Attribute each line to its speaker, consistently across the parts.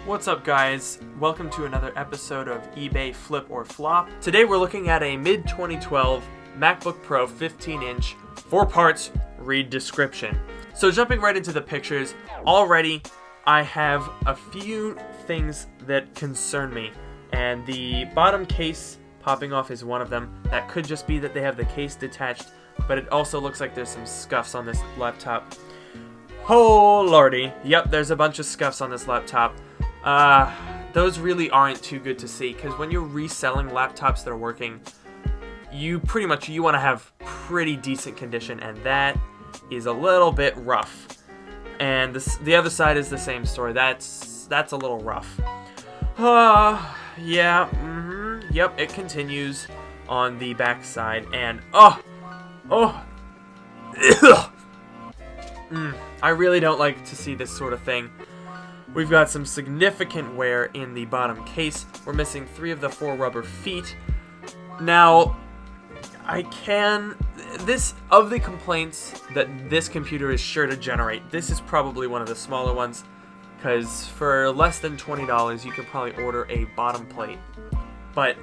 Speaker 1: What's up, guys? Welcome to another episode of eBay Flip or Flop. Today we're looking at a mid-2012 MacBook Pro 15-inch, 4 parts, read description. So jumping right into the pictures, already I have a few things that concern me, and the bottom case popping off is one of them. That could just be that they have the case detached, but it also looks like there's some scuffs on this laptop. Oh lordy, yep, there's a bunch of scuffs on this laptop. Those really aren't too good to see, because when you're reselling laptops that are working, you want to have pretty decent condition, and that is a little bit rough. And the other side is the same story. That's a little rough. Yep, it continues on the back side, and I really don't like to see this sort of thing. We've got some significant wear in the bottom case. We're missing 3 of the 4 rubber feet. Now, of the complaints that this computer is sure to generate, this is probably one of the smaller ones, because for less than $20, you can probably order a bottom plate. But,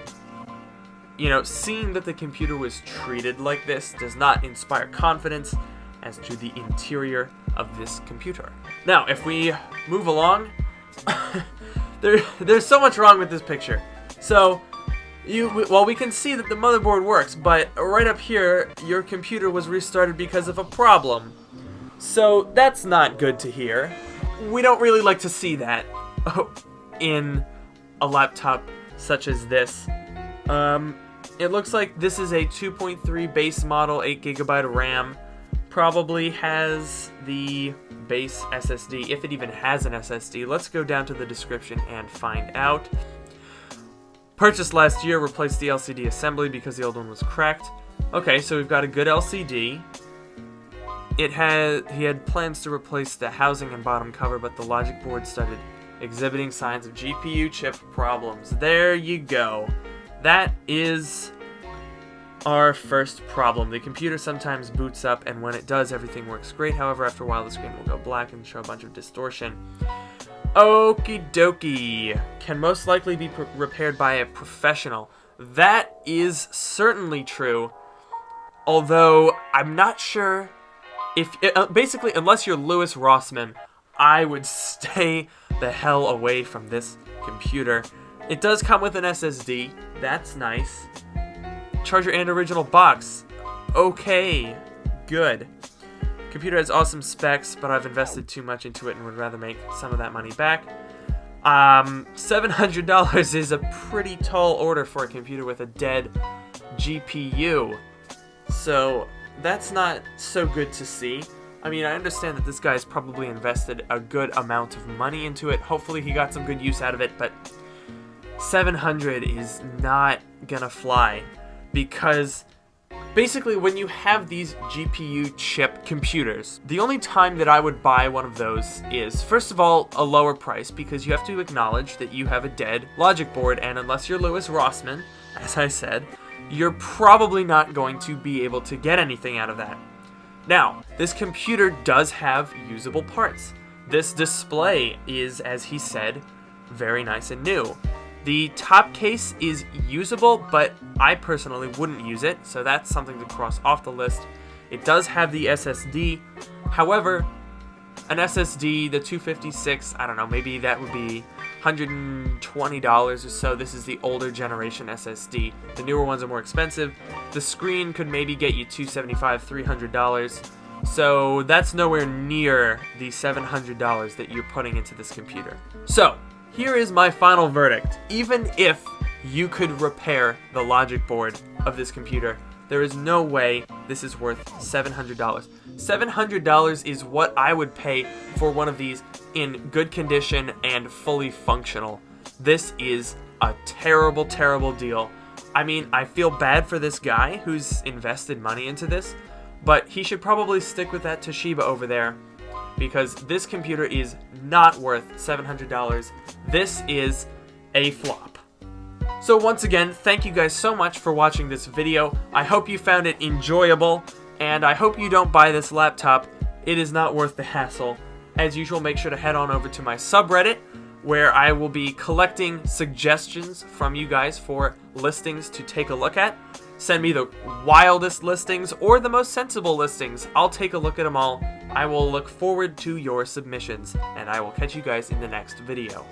Speaker 1: seeing that the computer was treated like this does not inspire confidence as to the interior of this computer. Now, if we move along, there's so much wrong with this picture. So, we can see that the motherboard works, but right up here, your computer was restarted because of a problem. So, that's not good to hear. We don't really like to see that in a laptop such as this. It looks like this is a 2.3 base model, 8GB RAM. Probably has the base SSD, if it even has an SSD. Let's go down to the description and find out. Purchased last year, replaced the LCD assembly because the old one was cracked. Okay, so we've got a good LCD. He had plans to replace the housing and bottom cover, but the logic board started exhibiting signs of GPU chip problems. There you go. That is our first problem. The computer sometimes boots up, and when it does, everything works great. However, after a while, the screen will go black and show a bunch of distortion. Okie dokie. Can most likely be repaired by a professional. That is certainly true. Although, I'm not sure if... basically, unless you're Louis Rossmann, I would stay the hell away from this computer. It does come with an SSD. That's nice. Charger and original box. Okay, good. Computer has awesome specs, but I've invested too much into it and would rather make some of that money back. $700 is a pretty tall order for a computer with a dead GPU. So that's not so good to see. I mean, I understand that this guy's probably invested a good amount of money into it. Hopefully he got some good use out of it, but $700 is not gonna fly. Because basically when you have these GPU chip computers, the only time that I would buy one of those is, first of all, a lower price, because you have to acknowledge that you have a dead logic board, and unless you're Louis Rossmann, as I said, you're probably not going to be able to get anything out of that. Now, this computer does have usable parts. This display is, as he said, very nice and new. The top case is usable, but I personally wouldn't use it, so that's something to cross off the list. It does have the SSD. However, an SSD, the 256, I don't know, maybe that would be $120 or so. This is the older generation SSD. The newer ones are more expensive. The screen could maybe get you $275, $300. So that's nowhere near the $700 that you're putting into this computer. So, here is my final verdict. Even if you could repair the logic board of this computer, there is no way this is worth $700. $700 is what I would pay for one of these in good condition and fully functional. This is a terrible, terrible deal. I mean, I feel bad for this guy who's invested money into this, but he should probably stick with that Toshiba over there, because this computer is not worth $700. This is a flop. So once again, thank you guys so much for watching this video. I hope you found it enjoyable, and I hope you don't buy this laptop. It is not worth the hassle. As usual, make sure to head on over to my subreddit, where I will be collecting suggestions from you guys for listings to take a look at. Send me the wildest listings or the most sensible listings. I'll take a look at them all. I will look forward to your submissions, and I will catch you guys in the next video.